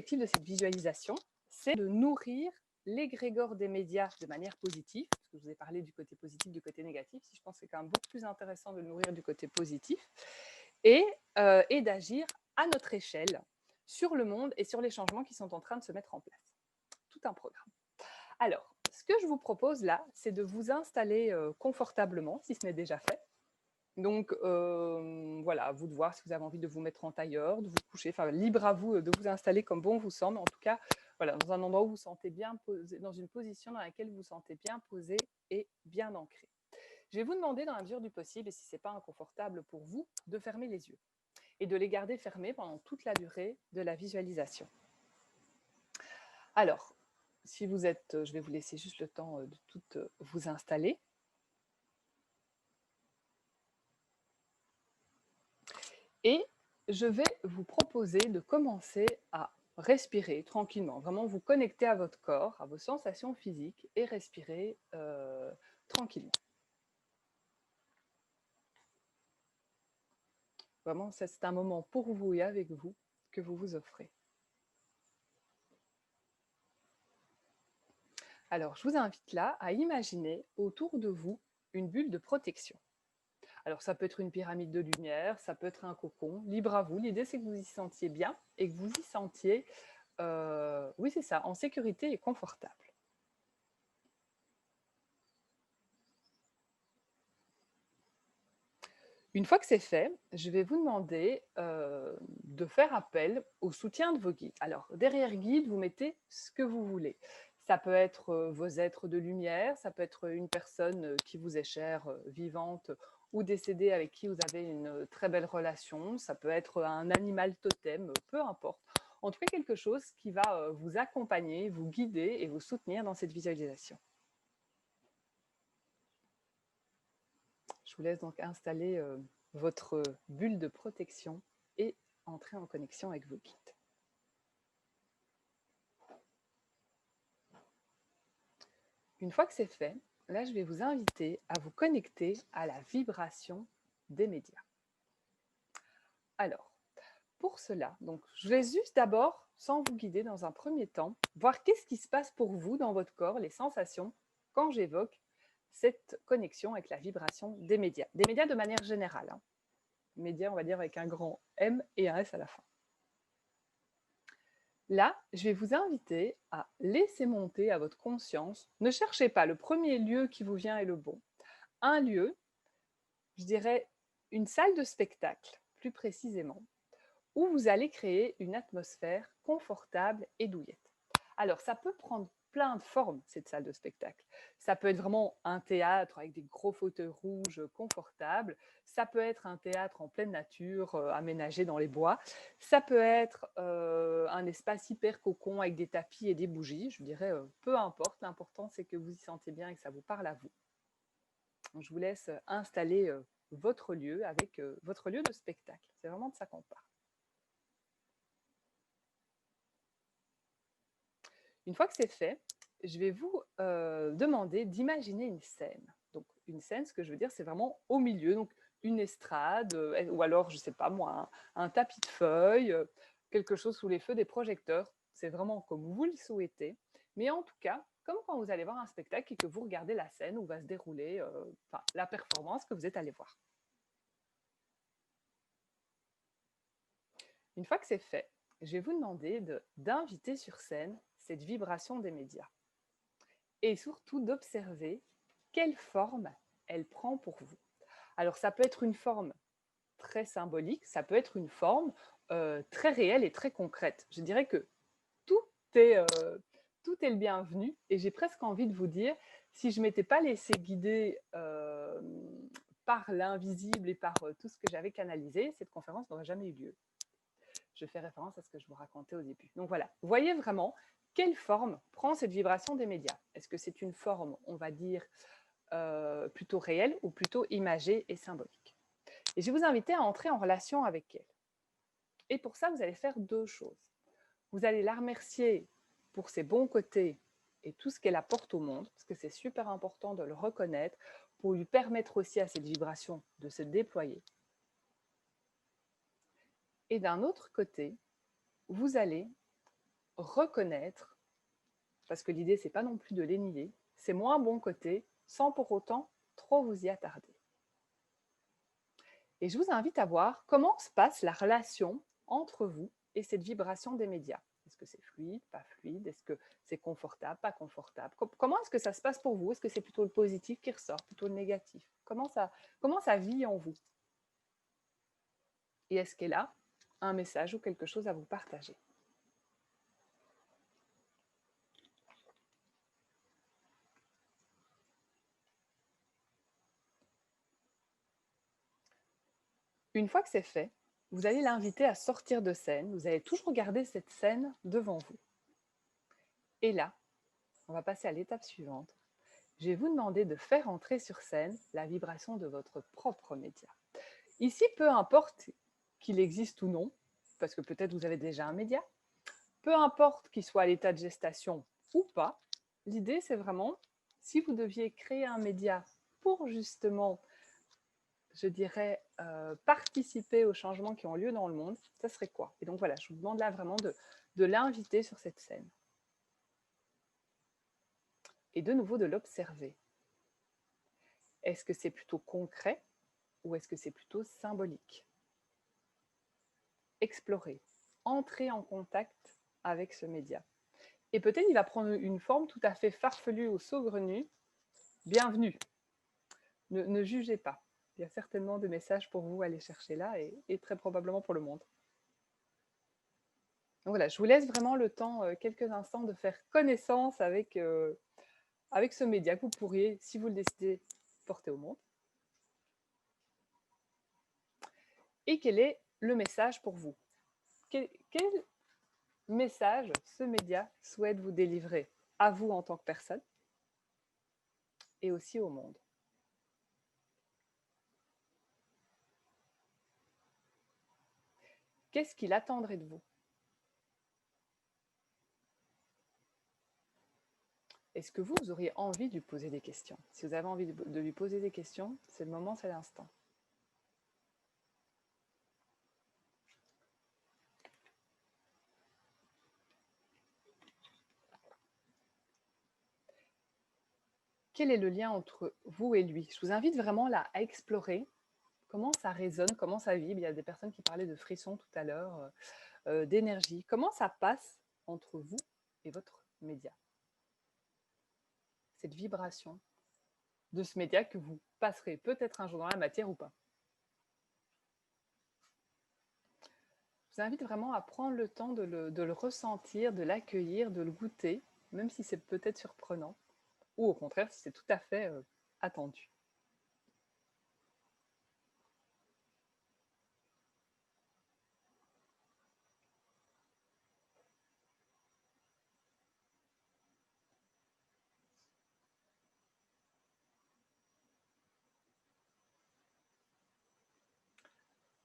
l'objectif de cette visualisation, c'est de nourrir l'égrégore des médias de manière positive, parce que je vous ai parlé du côté positif, du côté négatif, si je pense que c'est quand même beaucoup plus intéressant de le nourrir du côté positif, et d'agir à notre échelle sur le monde et sur les changements qui sont en train de se mettre en place. Tout un programme. Alors, ce que je vous propose là, c'est de vous installer confortablement, si ce n'est déjà fait. Donc, voilà, à vous de voir si vous avez envie de vous mettre en tailleur, de vous coucher, enfin, libre à vous de vous installer comme bon vous semble. En tout cas, voilà, dans un endroit où vous vous sentez bien posé, dans une position dans laquelle vous vous sentez bien posé et bien ancré. Je vais vous demander, dans la mesure du possible, et si ce n'est pas inconfortable pour vous, de fermer les yeux et de les garder fermés pendant toute la durée de la visualisation. Alors, si vous êtes, je vais vous laisser juste le temps de tout vous installer. Et je vais vous proposer de commencer à respirer tranquillement, vraiment vous connecter à votre corps, à vos sensations physiques et respirer tranquillement. Vraiment, c'est un moment pour vous et avec vous que vous vous offrez. Alors, je vous invite là à imaginer autour de vous une bulle de protection. Alors, ça peut être une pyramide de lumière, ça peut être un cocon, libre à vous. L'idée, c'est que vous y sentiez bien et que vous y sentiez, oui, c'est ça, en sécurité et confortable. Une fois que c'est fait, je vais vous demander de faire appel au soutien de vos guides. Alors, derrière guide, vous mettez ce que vous voulez. Ça peut être vos êtres de lumière, ça peut être une personne qui vous est chère, vivante ou décédée avec qui vous avez une très belle relation. Ça peut être un animal totem, peu importe. En tout cas, quelque chose qui va vous accompagner, vous guider et vous soutenir dans cette visualisation. Je vous laisse donc installer votre bulle de protection et entrer en connexion avec vos guides. Une fois que c'est fait, là, je vais vous inviter à vous connecter à la vibration des médias. Alors, pour cela, donc, je vais juste d'abord, sans vous guider dans un premier temps, voir qu'est-ce qui se passe pour vous dans votre corps, les sensations, quand j'évoque cette connexion avec la vibration des médias. Des médias de manière générale. Hein. Médias, on va dire, avec un grand M et un S à la fin. Là, je vais vous inviter à laisser monter à votre conscience. Ne cherchez pas, le premier lieu qui vous vient est le bon. Un lieu, je dirais une salle de spectacle, plus précisément, où vous allez créer une atmosphère confortable et douillette. Alors, ça peut prendre plein de formes, cette salle de spectacle. Ça peut être vraiment un théâtre avec des gros fauteuils rouges confortables. Ça peut être un théâtre en pleine nature, aménagé dans les bois. Ça peut être un espace hyper cocon avec des tapis et des bougies. Je dirais, peu importe. L'important, c'est que vous y sentez bien et que ça vous parle à vous. Donc, je vous laisse installer votre lieu avec votre lieu de spectacle. C'est vraiment de ça qu'on parle. Une fois que c'est fait, je vais vous demander d'imaginer une scène. Donc, une scène, ce que je veux dire, c'est vraiment au milieu, donc une estrade, ou alors, je ne sais pas moi, un tapis de feuilles, quelque chose sous les feux des projecteurs. C'est vraiment comme vous le souhaitez. Mais en tout cas, comme quand vous allez voir un spectacle et que vous regardez la scène où va se dérouler la performance que vous êtes allé voir. Une fois que c'est fait, je vais vous demander d'inviter sur scène cette vibration des médias. Et surtout d'observer quelle forme elle prend pour vous. Alors ça peut être une forme très symbolique, ça peut être une forme très réelle et très concrète. Je dirais que tout est, tout est le bienvenu et j'ai presque envie de vous dire, si je ne m'étais pas laissé guider par l'invisible et par tout ce que j'avais canalisé, cette conférence n'aurait jamais eu lieu. Je fais référence à ce que je vous racontais au début. Donc voilà, voyez vraiment quelle forme prend cette vibration des médias. Est-ce que c'est une forme, on va dire, plutôt réelle ou plutôt imagée et symbolique? Et je vais vous inviter à entrer en relation avec elle. Et pour ça, vous allez faire deux choses. Vous allez la remercier pour ses bons côtés et tout ce qu'elle apporte au monde, parce que c'est super important de le reconnaître pour lui permettre aussi à cette vibration de se déployer. Et d'un autre côté, vous allez reconnaître, parce que l'idée, c'est pas non plus de les nier, c'est moins bon côté, sans pour autant trop vous y attarder. Et je vous invite à voir comment se passe la relation entre vous et cette vibration des médias. Est-ce que c'est fluide, pas fluide? Est-ce que c'est confortable, pas confortable? Comment est-ce que ça se passe pour vous? Est-ce que c'est plutôt le positif qui ressort, plutôt le négatif? Comment ça vit en vous? Et est-ce qu'elle a un message ou quelque chose à vous partager? Une fois que c'est fait, vous allez l'inviter à sortir de scène. Vous allez toujours garder cette scène devant vous. Et là, on va passer à l'étape suivante. Je vais vous demander de faire entrer sur scène la vibration de votre propre média. Ici, peu importe qu'il existe ou non, parce que peut-être vous avez déjà un média, peu importe qu'il soit à l'état de gestation ou pas, l'idée c'est vraiment, si vous deviez créer un média pour justement, je dirais, participer aux changements qui ont lieu dans le monde, ça serait quoi? Et donc voilà, je vous demande là vraiment de l'inviter sur cette scène. Et de nouveau de l'observer. Est-ce que c'est plutôt concret ou est-ce que c'est plutôt symbolique? Explorer, entrer en contact avec ce média. Et peut-être il va prendre une forme tout à fait farfelue ou saugrenue. Bienvenue. Ne jugez pas. Il y a certainement des messages pour vous à aller chercher là et très probablement pour le monde. Donc voilà, je vous laisse vraiment le temps, quelques instants, de faire connaissance avec ce média que vous pourriez, si vous le décidez, porter au monde. Et quel est le message pour vous? Quel message ce média souhaite vous délivrer à vous en tant que personne et aussi au monde? Qu'est-ce qu'il attendrait de vous? Est-ce que vous auriez envie de lui poser des questions? Si vous avez envie de lui poser des questions, c'est le moment, c'est l'instant. Quel est le lien entre vous et lui? Je vous invite vraiment là à explorer comment ça résonne, comment ça vibre. Il y a des personnes qui parlaient de frissons tout à l'heure, d'énergie. Comment ça passe entre vous et votre média? Cette vibration de ce média que vous passerez peut-être un jour dans la matière ou pas. Je vous invite vraiment à prendre le temps de le ressentir, de l'accueillir, de le goûter, même si c'est peut-être surprenant, ou au contraire si c'est tout à fait attendu.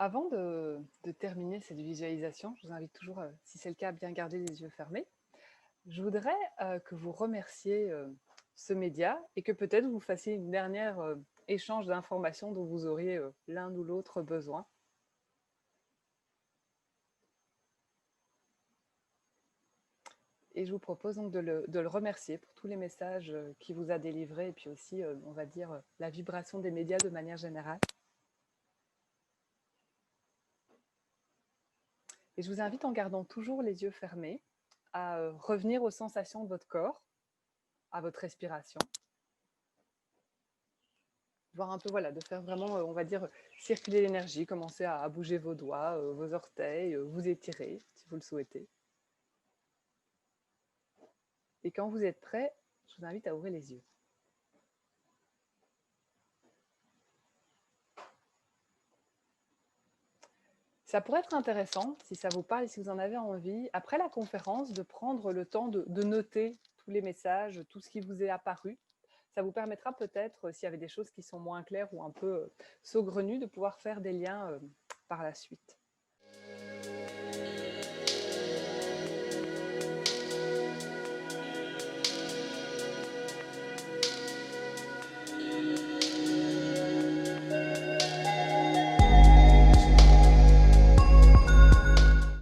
Avant de terminer cette visualisation, je vous invite toujours, si c'est le cas, à bien garder les yeux fermés. Je voudrais que vous remerciez ce média et que peut-être vous fassiez une dernière échange d'informations dont vous auriez l'un ou l'autre besoin. Et je vous propose donc de le remercier pour tous les messages qu'il vous a délivrés et puis aussi, on va dire, la vibration des médias de manière générale. Et je vous invite, en gardant toujours les yeux fermés, à revenir aux sensations de votre corps, à votre respiration. Voir un peu, voilà, de faire vraiment, on va dire, circuler l'énergie, commencer à bouger vos doigts, vos orteils, vous étirer si vous le souhaitez. Et quand vous êtes prêt, je vous invite à ouvrir les yeux. Ça pourrait être intéressant, si ça vous parle et si vous en avez envie, après la conférence, de prendre le temps de noter tous les messages, tout ce qui vous est apparu. Ça vous permettra peut-être, s'il y avait des choses qui sont moins claires ou un peu saugrenues, de pouvoir faire des liens par la suite.